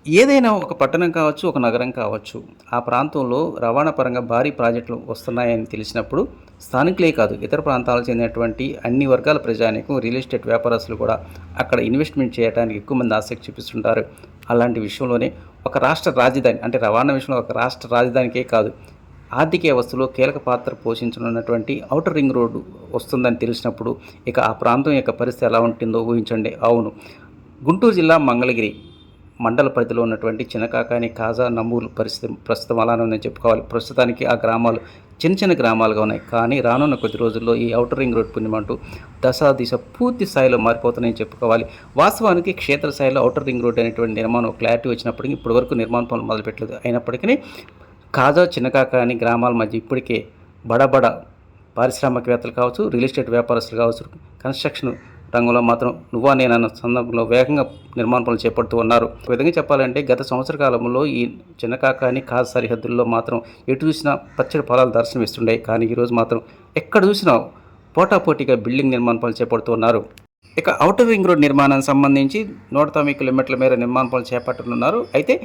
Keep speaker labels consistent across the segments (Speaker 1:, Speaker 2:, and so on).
Speaker 1: ఏదైనా ఒక పట్టణం కావచ్చు, ఒక నగరం కావచ్చు. ఆ ప్రాంతంలో రవాణా పరంగా భారీ ప్రాజెక్టులు వస్తున్నాయని తెలిసినప్పుడు స్థానికులే కాదు, ఇతర ప్రాంతాలకు చెందినటువంటి అన్ని వర్గాల ప్రజానీకం, రియల్ ఎస్టేట్ వ్యాపారస్తులు కూడా అక్కడ ఇన్వెస్ట్‌మెంట్ చేయడానికి ఎక్కువ మంది ఆసక్తి చూపిస్తుంటారు. అలాంటి విషయంలోనే ఒక రాష్ట్ర రాజధాని అంటే రవాణా విషయంలో ఒక రాష్ట్ర రాజధానికే కాదు, ఆర్థిక వ్యవస్థలో కీలక పాత్ర పోషించనున్నటువంటి ఔటర్ రింగ్ రోడ్డు వస్తుందని తెలిసినప్పుడు ఇక ఆ ప్రాంతం యొక్క పరిస్థితి ఎలా ఉంటుందో ఊహించండి. అవును, గుంటూరు జిల్లా మంగళగిరి మండల పరిధిలో ఉన్నటువంటి చినకాకాని, కాజా, నంబూరు పరిస్థితి ప్రస్తుతం అలానే ఉందని చెప్పుకోవాలి. ప్రస్తుతానికి ఆ గ్రామాలు చిన్న చిన్న గ్రామాలుగా ఉన్నాయి. కానీ రానున్న కొద్ది రోజుల్లో ఈ ఔటర్ రింగ్ రోడ్ పుణ్యమంటూ దిశ పూర్తి స్థాయిలో మారిపోతున్నాయని చెప్పుకోవాలి. వాస్తవానికి క్షేత్రస్థాయిలో ఔటర్ రింగ్ రోడ్ అనేటువంటి నిర్మాణం క్లారిటీ వచ్చినప్పటికీ ఇప్పటివరకు నిర్మాణ పనులు మొదలుపెట్టలేదు. అయినప్పటికీ కాజా, చినకాకాని గ్రామాల మధ్య ఇప్పటికే బడబడ పారిశ్రామికవేత్తలు కావచ్చు, రియల్ ఎస్టేట్ వ్యాపారస్తులు కావచ్చు, కన్స్ట్రక్షన్ రంగంలో మాత్రం నువ్వా నేనన్న సందర్భంలో వేగంగా నిర్మాణ పనులు చేపడుతూ ఉన్నారు. ఒక విధంగా చెప్పాలంటే గత సంవత్సర కాలంలో ఈ చిన్నకాకాని కాజ్ సరిహద్దుల్లో మాత్రం ఎటు చూసినా పచ్చడి పొలాలు దర్శనమిస్తుండే. కానీ ఈరోజు మాత్రం ఎక్కడ చూసినా పోటాపోటీగా బిల్డింగ్ నిర్మాణ పనులు చేపడుతూ ఉన్నారు. ఇక ఔటర్ రింగ్ రోడ్ నిర్మాణానికి సంబంధించి 190 కిలోమీటర్ల మేర నిర్మాణ పనులు చేపట్టనున్నారు. అయితే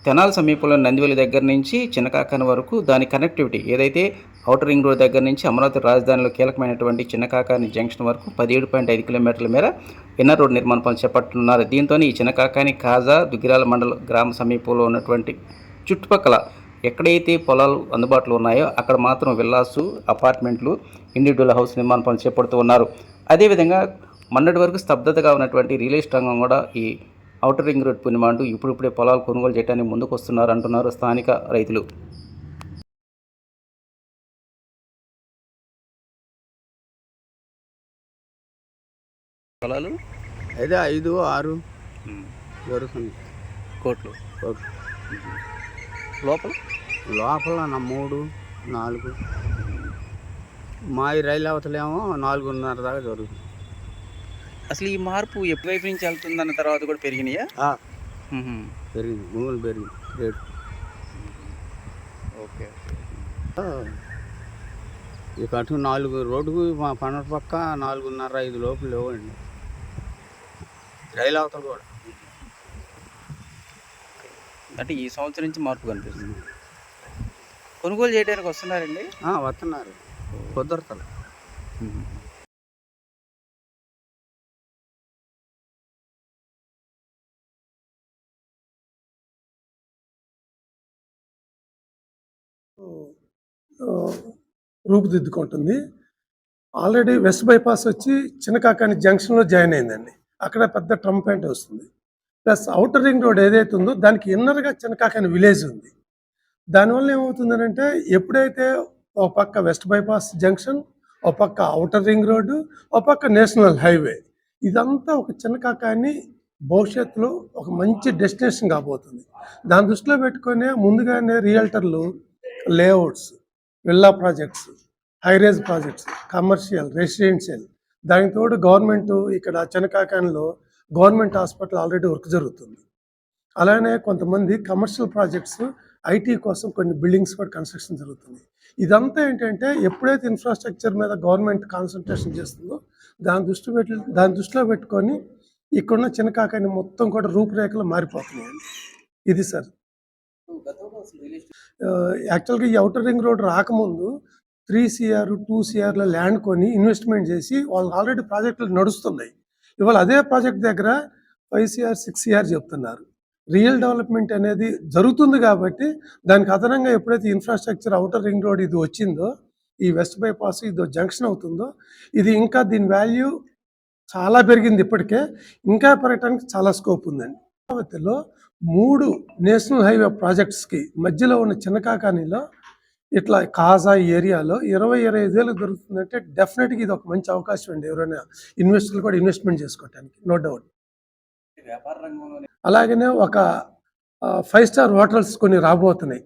Speaker 1: తెనాలి సమీపంలో నందివెలి దగ్గర నుంచి చిన్నకాకాని వరకు దాని కనెక్టివిటీ ఏదైతే ఔటర్ రింగ్ రోడ్ దగ్గర నుంచి అమరావతి రాజధానిలో కీలకమైనటువంటి చిన్నకాకాని జంక్షన్ వరకు 17.5 కిలోమీటర్ల మేర ఇన్నర్ రోడ్ నిర్మాణ పనులు చేపట్టున్నారు. దీంతో ఈ చిన్నకాకాని, కాజా, దుగ్గిరాల మండల గ్రామ సమీపంలో ఉన్నటువంటి చుట్టుపక్కల ఎక్కడైతే పొలాలు అందుబాటులో ఉన్నాయో అక్కడ మాత్రం విల్లాసు, అపార్ట్మెంట్లు, ఇండివిజువల్ హౌస్ నిర్మాణ పనులు చేపడుతూ ఉన్నారు. అదేవిధంగా మొన్నటి వరకు స్తబ్దతగా ఉన్నటువంటి రియల్ ఎస్టేట్ రంగం కూడా ఈ ఔటర్ రింగ్ రోడ్ పుణ్యమంటూ ఇప్పుడిప్పుడే పొలాలు కొనుగోలు చేయడానికి ముందుకు వస్తున్నారు అంటున్నారు స్థానిక రైతులు. పొలాలు
Speaker 2: అయితే 5, 6 దొరుకుతుంది
Speaker 1: కోట్లు
Speaker 2: కోట్లు.
Speaker 1: లోపల
Speaker 2: లోపల 3, 4 మా ఈ రైలు అవతలేమో 4.5 దాకా దొరుకుతుంది.
Speaker 1: అసలు ఈ మార్పు ఎటువైపు నుంచి వెళ్తుందన్న తర్వాత కూడా పెరిగినాయా?
Speaker 2: పెరిగింది, భూములు పెరిగింది రేటు.
Speaker 1: ఓకే.
Speaker 2: ఇక అటు 4 రోడ్డుకు మా పన్నెండు పక్క 4.5, 5 లోపల లేవండి. రైలు అవతల కూడా
Speaker 1: అంటే ఈ సంవత్సరం నుంచి మార్పు కనిపిస్తుంది. కొనుగోలు చేయడానికి వస్తున్నారండి?
Speaker 2: వస్తున్నారు, కుదరతలు.
Speaker 3: రూపుదిద్దుకుంటుంది. ఆల్రెడీ వెస్ట్ బైపాస్ వచ్చి చిన్నకాకాని జంక్షన్లో జాయిన్ అయిందండి. అక్కడ పెద్ద ట్రంపెంట్ వస్తుంది. ప్లస్ ఔటర్ రింగ్ రోడ్ ఏదైతే ఉందో దానికి ఇన్నర్గా చిన్నకాకాని విలేజ్ ఉంది. దానివల్ల ఏమవుతుందనంటే ఎప్పుడైతే ఒక పక్క వెస్ట్ బైపాస్ జంక్షన్, ఒక పక్క ఔటర్ రింగ్ రోడ్డు, ఒక పక్క నేషనల్ హైవే, ఇదంతా ఒక చిన్నకాకాని భవిష్యత్తులో ఒక మంచి డెస్టినేషన్ కాబోతుంది. దాని దృష్టిలో పెట్టుకొని ముందుగానే రియల్టర్లు layouts, villa projects, high rise projects, commercial, residential, దానికి తోడు గవర్నమెంట్ ఇక్కడ చినకాకానిలో గవర్నమెంట్ హాస్పిటల్ ఆల్రెడీ వర్క్ జరుగుతుంది. అలానే కొంతమంది కమర్షియల్ ప్రాజెక్ట్స్, ఐటీ కోసం కొన్ని బిల్డింగ్స్ కూడా కన్స్ట్రక్షన్ జరుగుతుంది. ఇదంతా ఏంటంటే ఎప్పుడైతే ఇన్ఫ్రాస్ట్రక్చర్ మీద గవర్నమెంట్ కాన్సన్ట్రేషన్ చేస్తుందో దాని దృష్టిలో పెట్టుకొని ఇక్కడున్న చిన్నకాకాని మొత్తం కూడా రూపురేఖలు మారిపోతున్నాయండి. ఇది సార్. యాక్చువల్గా ఈ ఔటర్ రింగ్ రోడ్ రాకముందు 3 CR 2 CRలో ల్యాండ్ కొని ఇన్వెస్ట్మెంట్ చేసి వాళ్ళు ఆల్రెడీ ప్రాజెక్టులు నడుస్తున్నాయి. ఇవాళ అదే ప్రాజెక్ట్ దగ్గర 5 CR 6 CR చెప్తున్నారు. రియల్ డెవలప్మెంట్ అనేది జరుగుతుంది కాబట్టి దానికి అదనంగా ఎప్పుడైతే ఇన్ఫ్రాస్ట్రక్చర్ ఔటర్ రింగ్ రోడ్ ఇది వచ్చిందో, ఈ వెస్ట్ బైపాస్ ఇది జంక్షన్ అవుతుందో, ఇది ఇంకా దీని వాల్యూ చాలా పెరిగింది. ఇప్పటికే ఇంకా పెరగడానికి చాలా స్కోప్ ఉందండి. అమరావతిలో 3 నేషనల్ హైవే ప్రాజెక్ట్స్కి మధ్యలో ఉన్న చిన్నకాకానిలో ఇట్లా కాజా ఏరియాలో 20-25 ఏళ్ళు దొరుకుతుందంటే డెఫినెట్గా ఇది ఒక మంచి అవకాశం అండి. ఎవరైనా ఇన్వెస్టర్లు కూడా ఇన్వెస్ట్మెంట్ చేసుకోవటానికి, నో డౌట్. అలాగనే ఒక 5 స్టార్ హోటల్స్ కొన్ని రాబోతున్నాయి.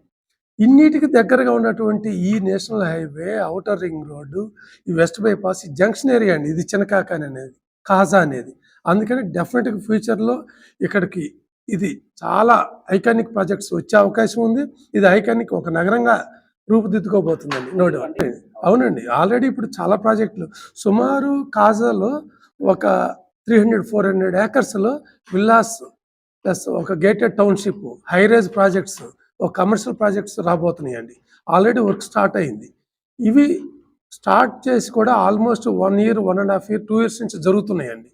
Speaker 3: ఇన్నిటికి దగ్గరగా ఉన్నటువంటి ఈ national highway, outer ring road, ఈ వెస్ట్ బైపాస్, ఈ జంక్షన్ ఏరియా అండి ఇది చిన్నకాకాని అనేది, కాజా అనేది. అందుకని డెఫినెట్గా ఫ్యూచర్లో ఇక్కడికి ఇది చాలా ఐకానిక్ ప్రాజెక్ట్స్ వచ్చే అవకాశం ఉంది. ఇది ఐకానిక్ ఒక నగరంగా రూపుదిద్దుకోబోతుందండి, నో డౌట్. అవునండి, ఆల్రెడీ ఇప్పుడు చాలా ప్రాజెక్టులు సుమారు కాజాలో ఒక 300-400 ఏకర్స్లో విల్లాస్ ప్లస్ ఒక gated township, high rise projects, ఒక కమర్షియల్ ప్రాజెక్ట్స్ రాబోతున్నాయండి. ఆల్రెడీ వర్క్ స్టార్ట్ అయింది. ఇవి స్టార్ట్ చేసి కూడా ఆల్మోస్ట్ 1 ఇయర్, 1.5 ఇయర్, 2 ఇయర్స్ నుంచి జరుగుతున్నాయండి.